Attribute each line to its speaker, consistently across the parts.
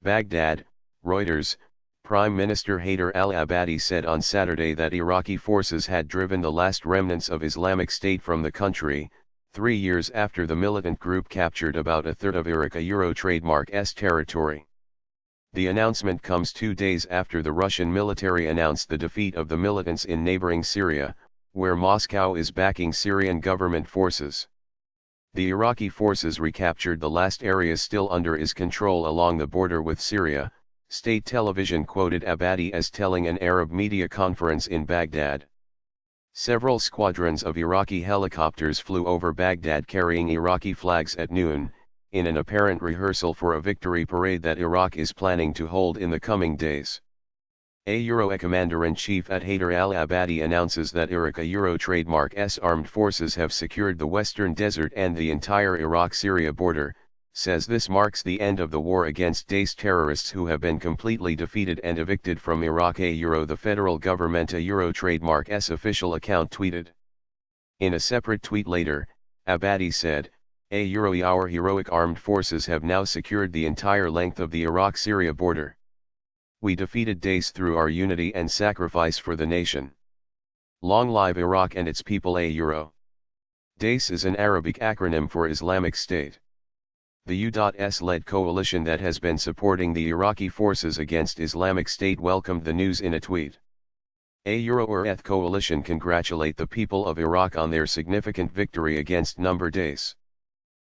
Speaker 1: Baghdad, Reuters. Prime Minister Haider al-Abadi said on Saturday that Iraqi forces had driven the last remnants of Islamic State from the country, 3 years after the militant group captured about a third of Iraqi trademark's territory. The announcement comes 2 days after the Russian military announced the defeat of the militants in neighboring Syria, where Moscow is backing Syrian government forces. The Iraqi forces recaptured the last areas still under its control along the border with Syria, state television quoted Abadi as telling an Arab media conference in Baghdad. Several squadrons of Iraqi helicopters flew over Baghdad carrying Iraqi flags at noon, in an apparent rehearsal for a victory parade that Iraq is planning to hold in the coming days. A Commander-in-Chief at Haider al-Abadi announces that Iraqi trademark's armed forces have secured the western desert and the entire Iraq-Syria border, says this marks the end of the war against Daesh terrorists who have been completely defeated and evicted from Iraq. The federal government trademark's official account tweeted. In a separate tweet later, Abadi said, Our heroic armed forces have now secured the entire length of the Iraq-Syria border. We defeated Daesh through our unity and sacrifice for the nation. Long live Iraq and its people. Daesh is an Arabic acronym for Islamic State. The U.S.-led coalition that has been supporting the Iraqi forces against Islamic State welcomed the news in a tweet. Earth coalition congratulate the people of Iraq on their significant victory against Daesh.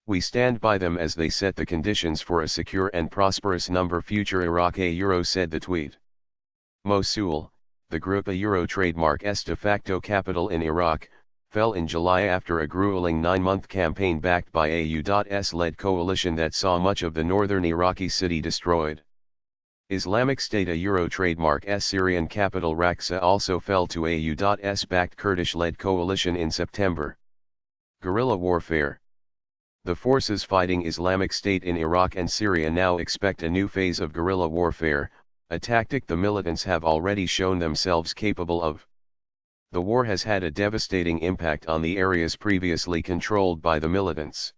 Speaker 1: We stand by them as they set the conditions for a secure and prosperous future Iraq. Said the tweet. Mosul, the group trademark's de facto capital in Iraq, fell in July after a grueling 9-month campaign backed by a U.S.-led coalition that saw much of the northern Iraqi city destroyed. Islamic State trademark's Syrian capital Raqqa also fell to a U.S.-backed Kurdish-led coalition in September. Guerrilla warfare. The forces fighting Islamic State in Iraq and Syria now expect a new phase of guerrilla warfare, a tactic the militants have already shown themselves capable of. The war has had a devastating impact on the areas previously controlled by the militants.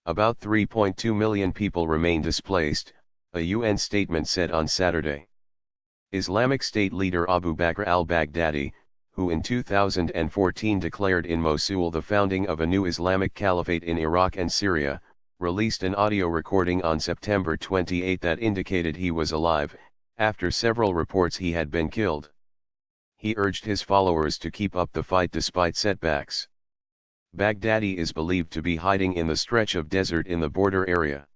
Speaker 1: About 3.2 million people remain displaced, a UN statement said on Saturday. Islamic State leader Abu Bakr al-Baghdadi, who in 2014 declared in Mosul the founding of a new Islamic caliphate in Iraq and Syria, released an audio recording on September 28 that indicated he was alive, after several reports he had been killed. He urged his followers to keep up the fight despite setbacks. Baghdadi is believed to be hiding in the stretch of desert in the border area.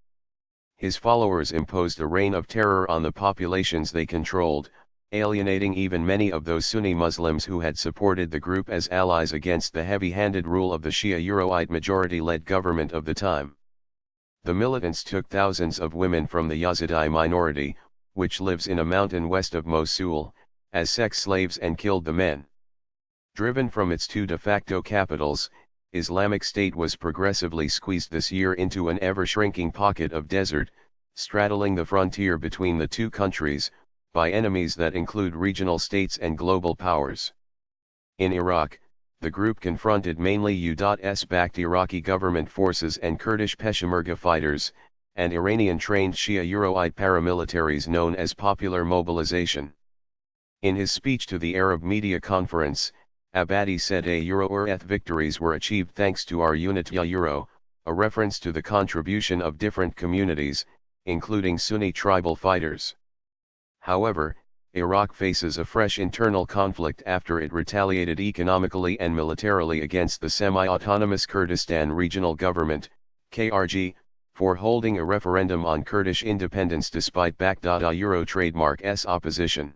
Speaker 1: His followers imposed a reign of terror on the populations they controlled, alienating even many of those Sunni Muslims who had supported the group as allies against the heavy-handed rule of the Shia majority-led government of the time. The militants took thousands of women from the Yazidi minority, which lives in a mountain west of Mosul, as sex slaves and killed the men. Driven from its two de facto capitals, Islamic State was progressively squeezed this year into an ever-shrinking pocket of desert, straddling the frontier between the two countries, by enemies that include regional states and global powers. In Iraq, the group confronted mainly U.S.-backed Iraqi government forces and Kurdish Peshmerga fighters, and Iranian-trained Shia paramilitaries known as Popular Mobilization. In his speech to the Arab media conference, Abadi said Earth victories were achieved thanks to our unit a reference to the contribution of different communities, including Sunni tribal fighters. However, Iraq faces a fresh internal conflict after it retaliated economically and militarily against the semi-autonomous Kurdistan Regional Government, KRG, for holding a referendum on Kurdish independence despite Baghdadi trademark's opposition.